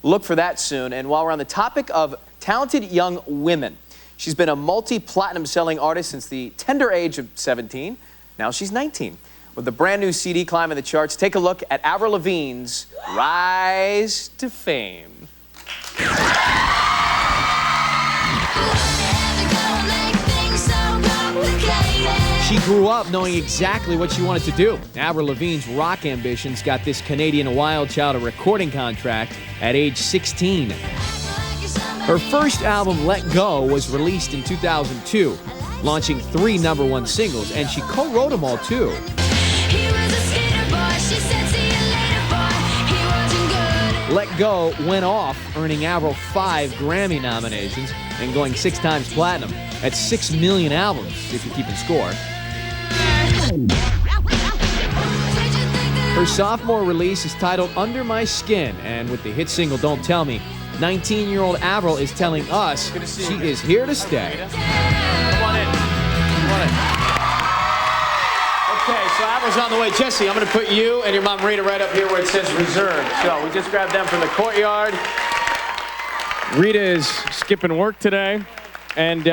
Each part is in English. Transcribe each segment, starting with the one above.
look for that soon. And while we're on the topic of talented young women, she's been a multi-platinum selling artist since the tender age of 17. Now she's 19. With the brand new CD climbing the charts, take a look at Avril Lavigne's Rise to Fame. She grew up knowing exactly what she wanted to do. Avril Lavigne's rock ambitions got this Canadian wild child a recording contract at age 16. Her first album, Let Go, was released in 2002, launching 3 #1 singles, and she co-wrote them all too. Let Go went off, earning Avril 5 Grammy nominations and going 6 times platinum. That's 6 million albums, if you're keeping score. Her sophomore release is titled Under My Skin, and with the hit single Don't Tell Me, 19-year-old Avril is telling us she is here to stay. Come on in. Come on in. Okay, so Avril's on the way. Jesse, I'm going to put you and your mom Rita right up here where it says reserved. So we just grabbed them from the courtyard. Rita is skipping work today. And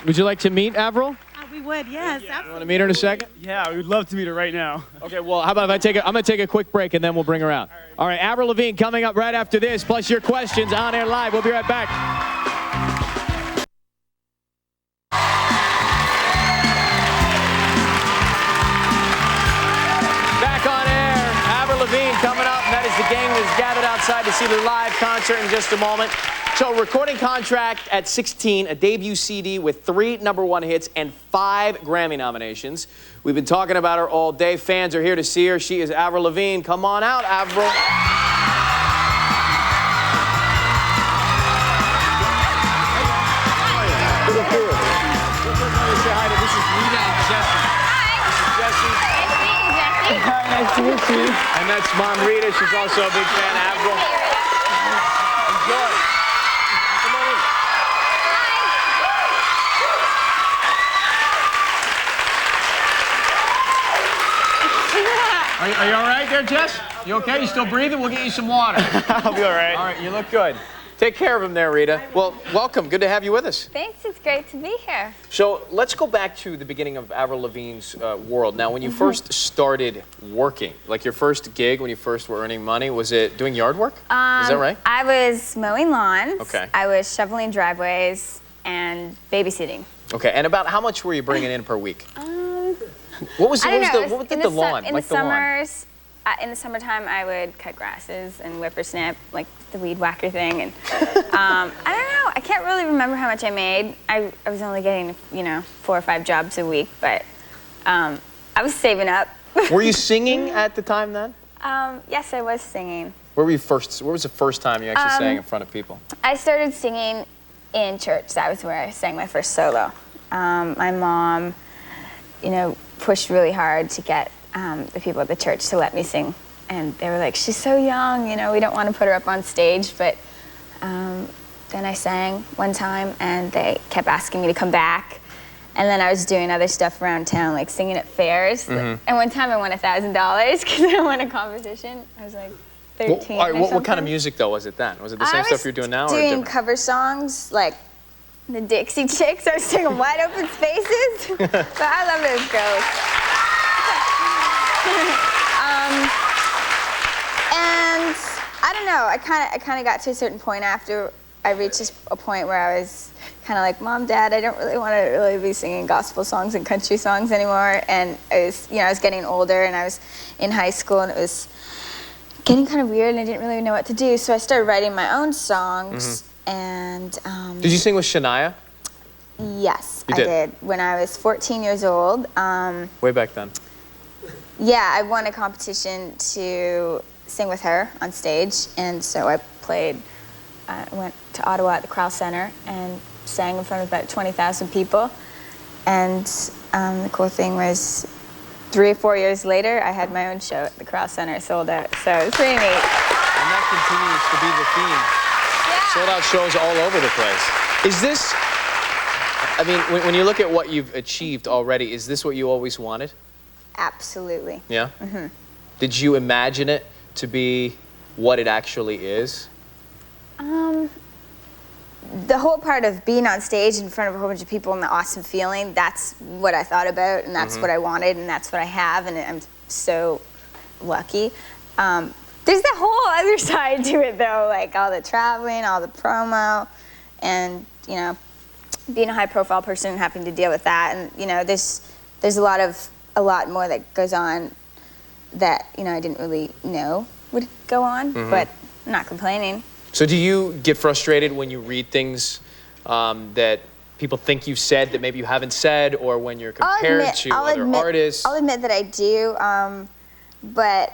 would you like to meet Avril? We would, yes, absolutely. You want to meet her in a second? Yeah, we would love to meet her right now. Okay, well, how about if I take I'm going to take a quick break and then we'll bring her out. All right, Avril Lavigne coming up right after this, plus your questions on air live. We'll be right back. Back on air, Avril Lavigne coming up. That is the gang that's gathered outside to see the live concert in just a moment. So, recording contract at 16, a debut CD with 3 #1 hits and 5 Grammy nominations. We've been talking about her all day. Fans are here to see her. She is Avril Lavigne. Come on out, Avril. Say hi to this is Rita and Jesse. Hi. This is Jesse. Nice to meet you, Jesse. Hi, nice to meet you. And that's Mom Rita. She's also a big fan of Avril. Enjoy. Come on in. Are you all right there, Jess? You okay? You still breathing? We'll get you some water. I'll be all right. All right, you look good. Take care of him there, Rita. Well, welcome. Good to have you with us. Thanks, it's great to be here. So let's go back to the beginning of Avril Lavigne's world. Now, when you first started working, like your first gig, when you first were earning money, was it doing yard work? Is that right? I was mowing lawns. Okay. I was shoveling driveways and babysitting. Okay, and about how much were you bringing in per week? What was I don't know. what did the lawn? In like the summers, in the summertime, I would cut grasses and whippersnap, like the weed whacker thing. And I don't know. I can't really remember how much I made. I was only getting, 4 or 5 jobs a week, but I was saving up. Were you singing at the time then? Yes, I was singing. Where was the first time you actually sang in front of people? I started singing in church. That was where I sang my first solo. My mom, pushed really hard to get the people at the church to let me sing. And they were like, she's so young, we don't want to put her up on stage. But then I sang one time, and they kept asking me to come back. And then I was doing other stuff around town, like singing at fairs. And one time I won $1,000 because I won a competition. I was like 13 or something. What kind of music, though, was it then? Was it the same stuff you're doing now? I was doing cover songs, like the Dixie Chicks. I was singing Wide Open Spaces. But I love those girls. And I don't know, I kind of got to a certain point after I reached a point where I was kind of like, Mom, Dad, I don't really want to really be singing gospel songs and country songs anymore. And I was getting older, and I was in high school, and it was getting kind of weird, and I didn't really know what to do. So I started writing my own songs. And did you sing with Shania? Yes, You I did? did. When I was 14 years old. Way back then. Yeah, I won a competition to sing with her on stage, and so I went to Ottawa at the Crowell Center and sang in front of about 20,000 people. And the cool thing was, 3 or 4 years later, I had my own show at the Crowell Center, sold out, so it was pretty neat. And that continues to be the theme. Yeah. Sold out shows all over the place. Is this, I mean, when you look at what you've achieved already, is this what you always wanted? Absolutely. Yeah? Did you imagine it to be what it actually is? The whole part of being on stage in front of a whole bunch of people and the awesome feeling, that's what I thought about, and that's what I wanted, and that's what I have, and I'm so lucky. There's the whole other side to it, though, like all the traveling, all the promo, and, you know, being a high-profile person and having to deal with that. And, you know, there's a lot more that goes on that, you know, I didn't really know would go on, but I'm not complaining. So do you get frustrated when you read things that people think you've said that maybe you haven't said, or when you're compared to other artists? I'll admit that I do, but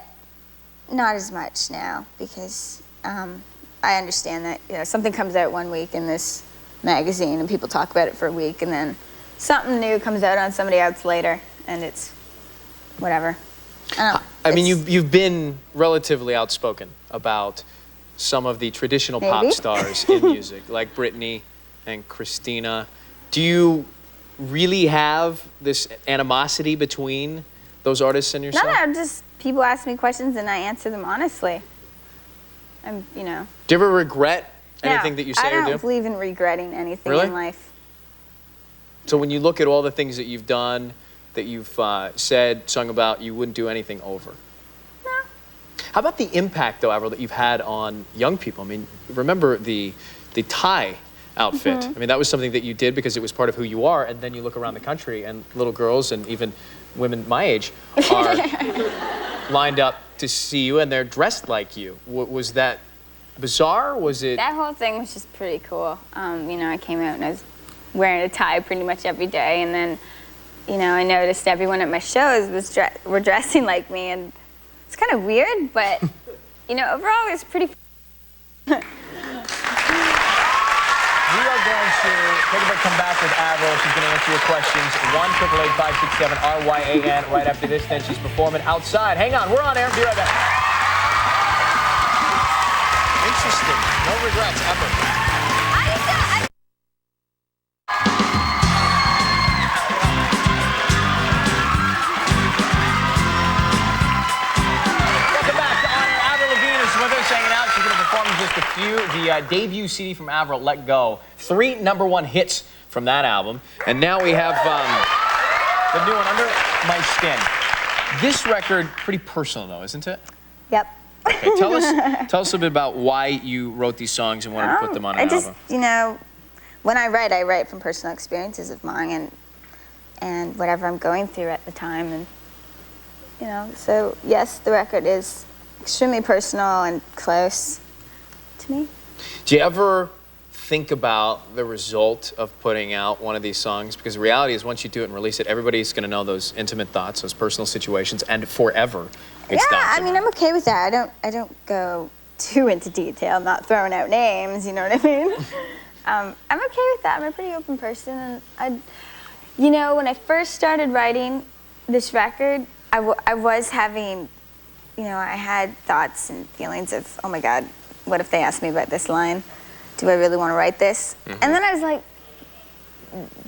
not as much now, because I understand that, you know, something comes out one week in this magazine and people talk about it for a week, and then something new comes out on somebody else later, and it's whatever. I mean, you've been relatively outspoken about some of the traditional pop stars in music, like Britney and Christina. Do you really have this animosity between those artists and yourself? No, just people ask me questions and I answer them honestly. You know. Do you ever regret anything that you say or do? I don't believe in regretting anything in life. So when you look at all the things that you've done, that you've said, sung about, you wouldn't do anything over? No. How about the impact, though, Avril, that you've had on young people? I mean, remember the tie outfit. I mean, that was something that you did because it was part of who you are, and then you look around the country and little girls and even women my age are lined up to see you, and they're dressed like you. Was that bizarre? Was it? That whole thing was just pretty cool. You know, I came out and I was wearing a tie pretty much every day, and then, you know, I noticed everyone at my shows were dressing like me, and it's kind of weird, but, you know, overall it was pretty. We are going to take a break, come back with Avril. She's going to answer your questions. 1-888-567-RYAN. Right after this, then she's performing outside. Hang on, we're on air. Be right back. Interesting. No regrets ever. Hanging out. She's going to perform just a few. The debut CD from Avril, Let Go. 3 #1 hits from that album. And now we have the new one, Under My Skin. This record, pretty personal though, isn't it? Yep. Okay, tell us a little bit about why you wrote these songs and wanted to put them on an album. You know, when I write from personal experiences of mine and whatever I'm going through at the time. And, you know, so yes, the record is extremely personal and close to me. Do you ever think about the result of putting out one of these songs? Because the reality is, once you do it and release it, everybody's going to know those intimate thoughts, those personal situations, and forever. Yeah, I mean, I'm okay with that. I don't go too into detail. I'm not throwing out names. You know what I mean? I'm okay with that. I'm a pretty open person, and you know, when I first started writing this record, I was having. You know, I had thoughts and feelings of, oh my God, what if they ask me about this line? Do I really want to write this? And then I was like,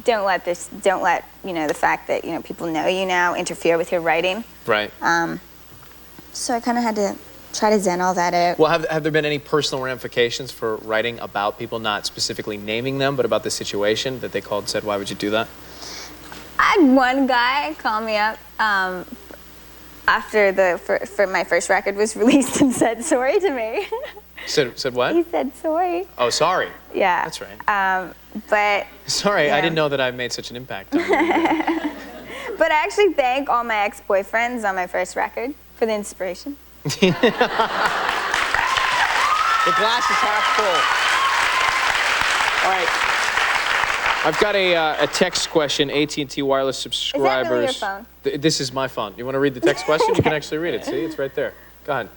don't let, you know, the fact that, you know, people know you now interfere with your writing. Right. So I kind of had to try to zen all that out. Well, have there been any personal ramifications for writing about people, not specifically naming them, but about the situation that they called and said, why would you do that? I had one guy call me up after my first record was released and said sorry to me. Said what? He said sorry. Oh, sorry. Yeah. That's right. But sorry, yeah. I didn't know that I made such an impact on you. But I actually thank all my ex-boyfriends on my first record for the inspiration. The glass is half full. All right. I've got a text question. AT&T wireless subscribers. Is that really your phone? This is my phone. You want to read the text question? You can actually read it. See, it's right there. Go ahead.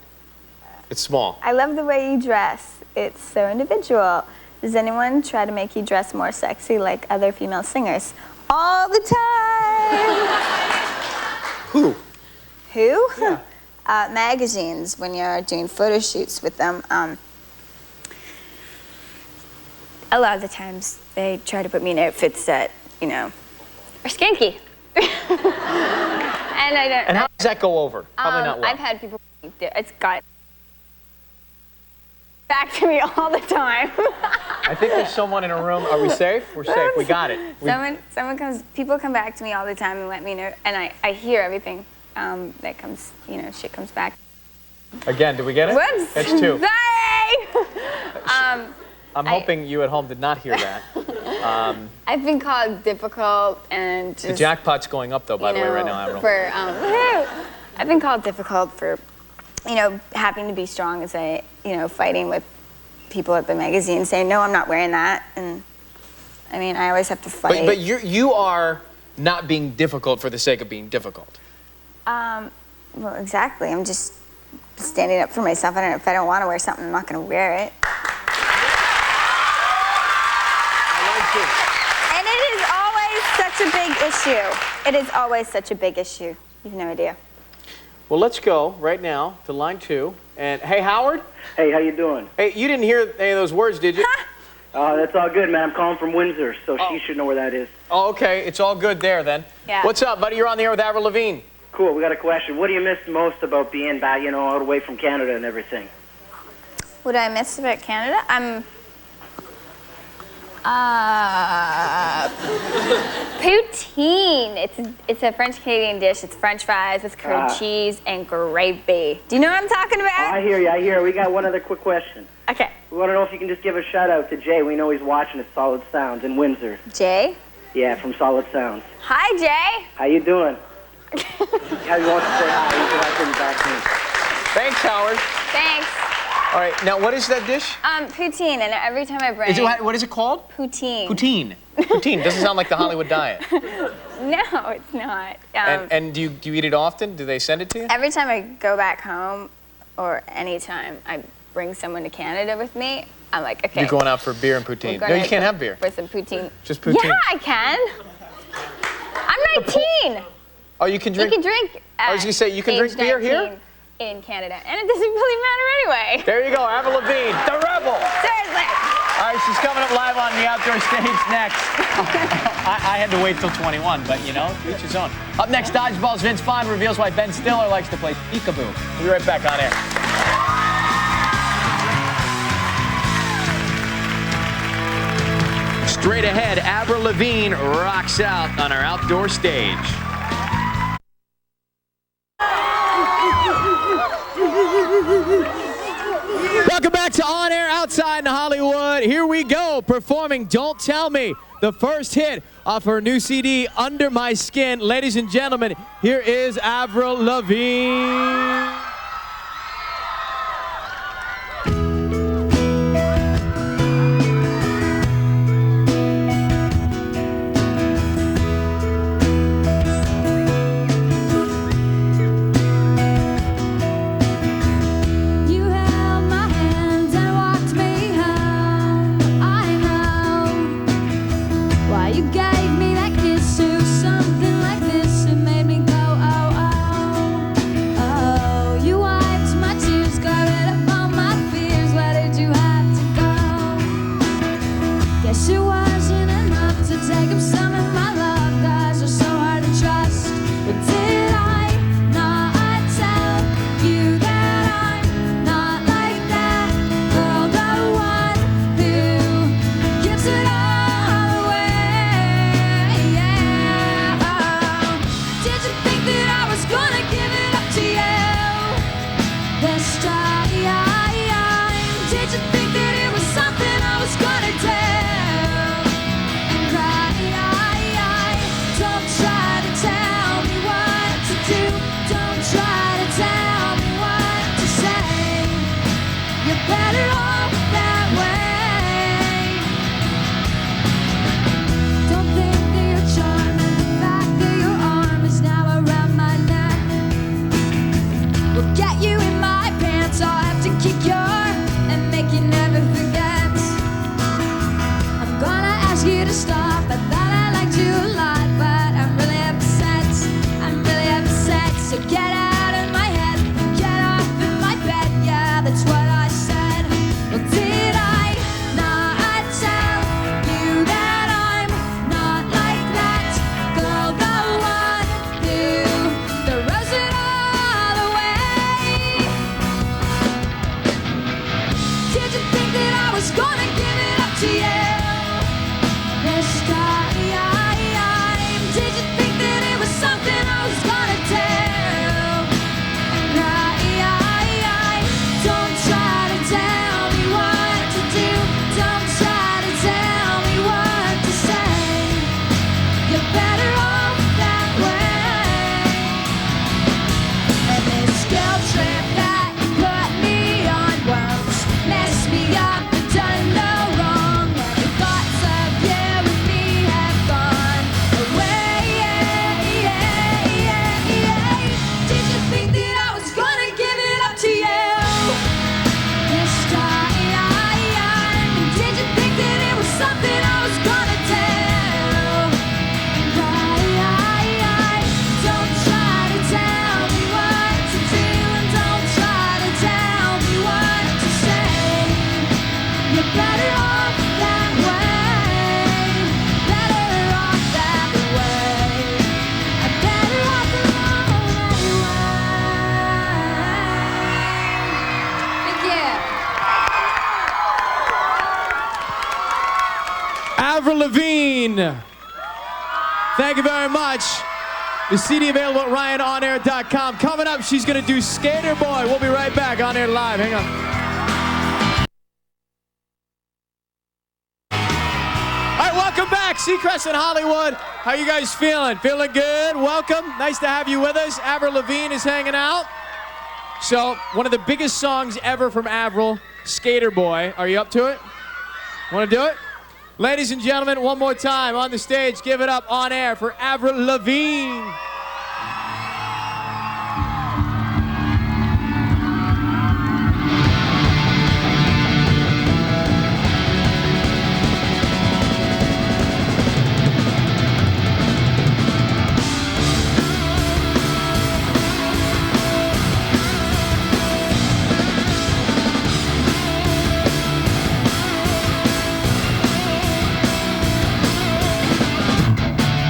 It's small. I love the way you dress. It's so individual. Does anyone try to make you dress more sexy like other female singers? All the time. Who? Who? Yeah. Magazines, when you're doing photo shoots with them. A lot of the times they try to put me in outfits that, you know, are skanky. And I don't. And how does that go over? Probably not well. I've had people. It's got. back to me all the time. I think there's someone in a room. Are we safe? We're safe. We got it. People come back to me all the time and let me know, and I hear everything that comes, shit comes back. Again, did we get it? Whoops. That's 2. Sorry. I'm hoping you at home did not hear that. I've been called difficult and just, The jackpot's going up, though, by the way, right now, Avril. woohoo! I've been called difficult for, having to be strong and say, fighting with people at the magazine saying, no, I'm not wearing that. And I mean, I always have to fight. But you are not being difficult for the sake of being difficult. Well, exactly. I'm just standing up for myself. If I don't want to wear something, I'm not going to wear it. And it is always such a big issue. It is always such a big issue. You have no idea. Well, let's go right now to line 2. And hey, Howard. Hey, how you doing? Hey, you didn't hear any of those words, did you? That's all good, man. I'm calling from Windsor, so she should know where that is. Oh, okay. It's all good there, then. Yeah. What's up, buddy? You're on the air with Avril Lavigne. Cool. We got a question. What do you miss most about being back, out away from Canada and everything? What do I miss about Canada? Poutine. It's a French Canadian dish. It's French fries with curd cheese and gravy. Do you know what I'm talking about? I hear you. We got one other quick question. Okay. We want to know if you can just give a shout out to Jay. We know he's watching at Solid Sounds in Windsor. Jay? Yeah, from Solid Sounds. Hi, Jay. How you doing? How you want to say hi? You can have him back in. Thanks, Howard. Thanks. All right. Now, what is that dish? Poutine, and every time I bring... What is it called? Poutine. Poutine. Poutine. Doesn't sound like the Hollywood diet. No, it's not. And do you eat it often? Do they send it to you? Every time I go back home, or anytime I bring someone to Canada with me, I'm like, okay. You're going out for beer and poutine. No, you can't have beer. For some poutine. Just poutine. Yeah, I can. I'm 19. Oh, you can drink? You can drink. I was going to say, you can drink beer here? In Canada, and it doesn't really matter anyway. There you go, Avril Lavigne, the rebel. Seriously. All right, she's coming up live on the outdoor stage next. I had to wait till 21, but each his own. Up next, Dodgeball's Vince Vaughn reveals why Ben Stiller likes to play peekaboo. We'll be right back on air. Straight ahead, Avril Lavigne rocks out on our outdoor stage. Welcome back to On Air Outside in Hollywood. Here we go, performing Don't Tell Me, the first hit off her new CD, Under My Skin. Ladies and gentlemen, here is Avril Lavigne. So get out of my head, get off in my bed, yeah, that's what I said. Well, did was gonna give it up to you this time. Did you think that it was something I was gonna do? Don't try to tell me what to do. Don't try to tell me what to say. You're better off that way. And this guilt trip that you put me on won't mess me up and done no wrong. And the thoughts of you and me have gone away. Did you think that I was gonna give it up to you this time? Did you think that it was something I was gonna do? Don't try to tell me what to do, and don't try to tell me what to say. You're better off that way. Better off that way. Better off the long way. Thank you. Avril Lavigne. Thank you very much. The CD available at RyanOnAir.com. Coming up, she's going to do Skater Boy. We'll be right back on air live. Hang on. All right, welcome back. Seacrest in Hollywood. How you guys feeling? Feeling good? Welcome. Nice to have you with us. Avril Lavigne is hanging out. So, one of the biggest songs ever from Avril, Skater Boy. Are you up to it? Want to do it? Ladies and gentlemen, one more time on the stage, give it up on air for Avril Lavigne.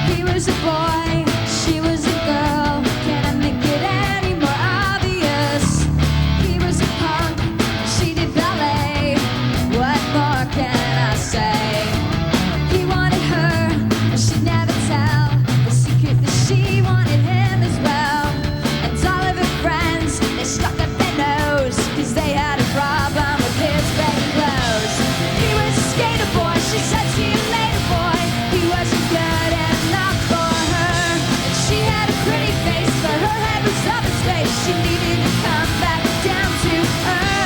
He was a boy, she was a girl. Can I make it any more obvious? He was a punk, she did ballet. What more can I say? He wanted her, but she'd never tell the secret that she wanted him as well. And all of her friends, they stuck up their nose, 'cause they had a problem with his baggy clothes. He was a skater boy, she said, see you later, boy. He wasn't good enough for her. And she had a pretty face, but her head was up in space. She needed to come back down to earth.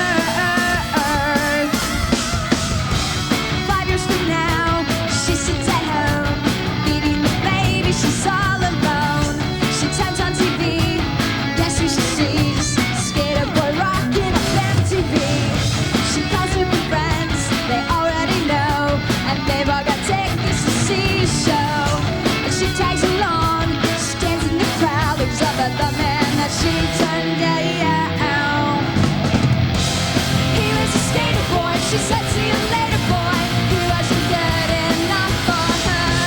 5 years from now, she sits at home, eating the baby, she's all alone. She turns on TV, guess who she sees? Skater boy rocking up MTV. She calls her friends, they already know, and they've all got tickets to see a show. And she tags along, stands in the crowd, looks up at the man that she turned down. He was a skater boy, she said, see you later, boy. He wasn't good enough for her,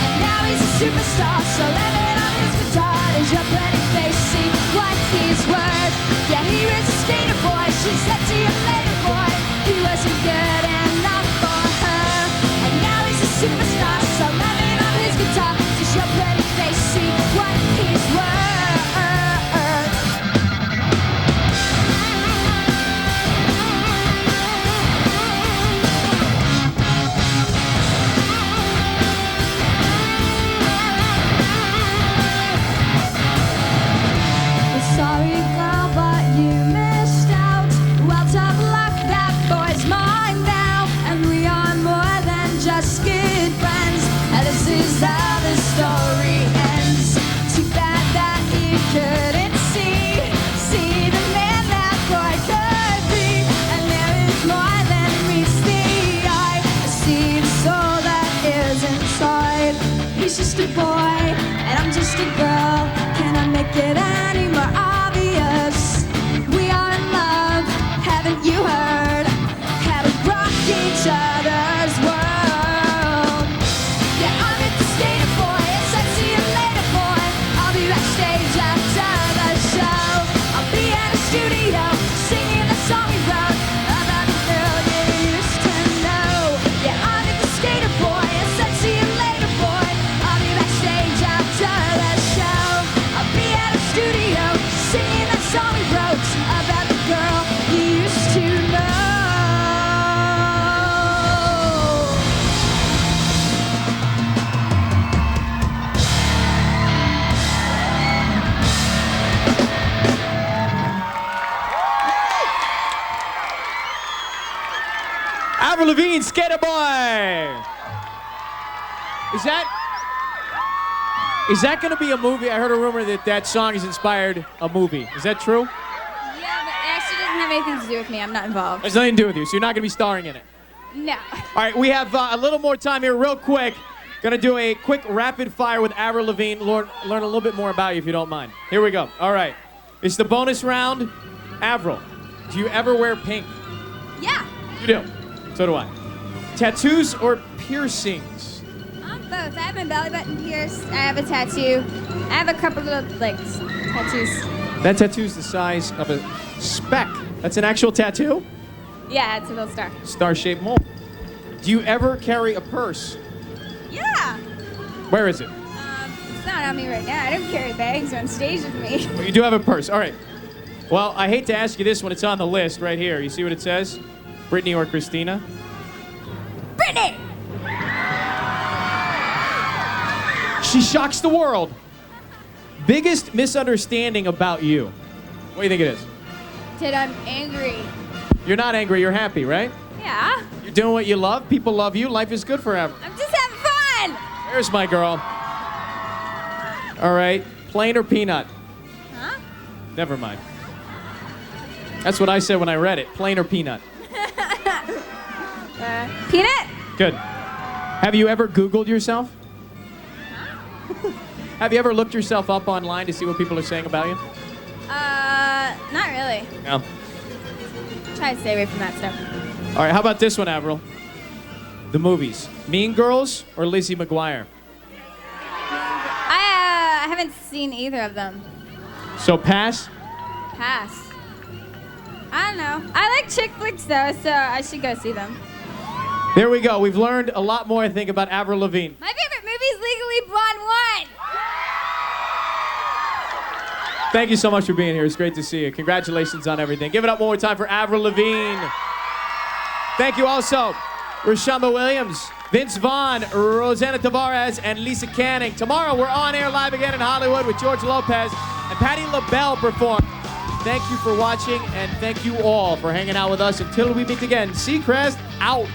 and now he's a superstar, so let it on his guitar. Does your pretty face see what he's worth? Yeah, he was a skater boy, she said, see you later, boy. He wasn't good enough for her, and now he's a superstar, so let it on his guitar. Does your pretty face see what he's worth? Sorry, girl, but you missed out. Well, tough luck, that boy's mine now, and we are more than just good friends. And this is how the story ends. Too bad that you couldn't see the man that boy could be. And there is more than meets the eye. I see the soul that is inside. He's just a boy, and I'm just a girl. Can I make it any more obvious? We are in love, haven't you heard? How we rock each other's world. Yeah, I'm at the skater boy, I said see you later, boy. I'll be backstage after the show. I'll be at a studio, singing the song we wrote about the girl you used to Avril Lavigne, Skater Boy. Is that going to be a movie? I heard a rumor that that song has inspired a movie. Is that true? Yeah, but it actually doesn't have anything to do with me. I'm not involved. There's nothing to do with you, so you're not going to be starring in it. No. All right, we have a little more time here, real quick. Gonna do a quick rapid fire with Avril Lavigne. Learn a little bit more about you if you don't mind. Here we go. All right, it's the bonus round. Avril, do you ever wear pink? Yeah. You do. So do I. Tattoos or piercings? Both. I have my belly button pierced. I have a tattoo. I have a couple little tattoos. That tattoo's the size of a speck. That's an actual tattoo? Yeah, it's a little star. Star-shaped mole. Do you ever carry a purse? Yeah. Where is it? It's not on me right now. I don't carry bags on stage with me. Well, you do have a purse. All right. Well, I hate to ask you this when it's on the list right here. You see what it says? Britney or Christina? Britney! She shocks the world. Biggest misunderstanding about you. What do you think it is? That I'm angry. You're not angry, you're happy, right? Yeah. You're doing what you love, people love you, life is good forever. I'm just having fun. There's my girl. All right, plain or peanut? Huh? Never mind. That's what I said when I read it, plain or peanut? Peanut? Good. Have you ever Googled yourself? Have you ever looked yourself up online to see what people are saying about you? Not really. No. Try to stay away from that stuff. All right, how about this one, Avril? The movies. Mean Girls or Lizzie McGuire? I haven't seen either of them. So pass? Pass. I don't know. I like chick flicks though, so I should go see them. There we go. We've learned a lot more, I think, about Avril Lavigne. My favorite movie is Legally Blonde 1. Thank you so much for being here. It's great to see you. Congratulations on everything. Give it up one more time for Avril Lavigne. Thank you also, Rashamba Williams, Vince Vaughn, Rosanna Tavares, and Lisa Canning. Tomorrow, we're on air live again in Hollywood with George Lopez and Patti LaBelle perform. Thank you for watching, and thank you all for hanging out with us. Until we meet again, Seacrest out.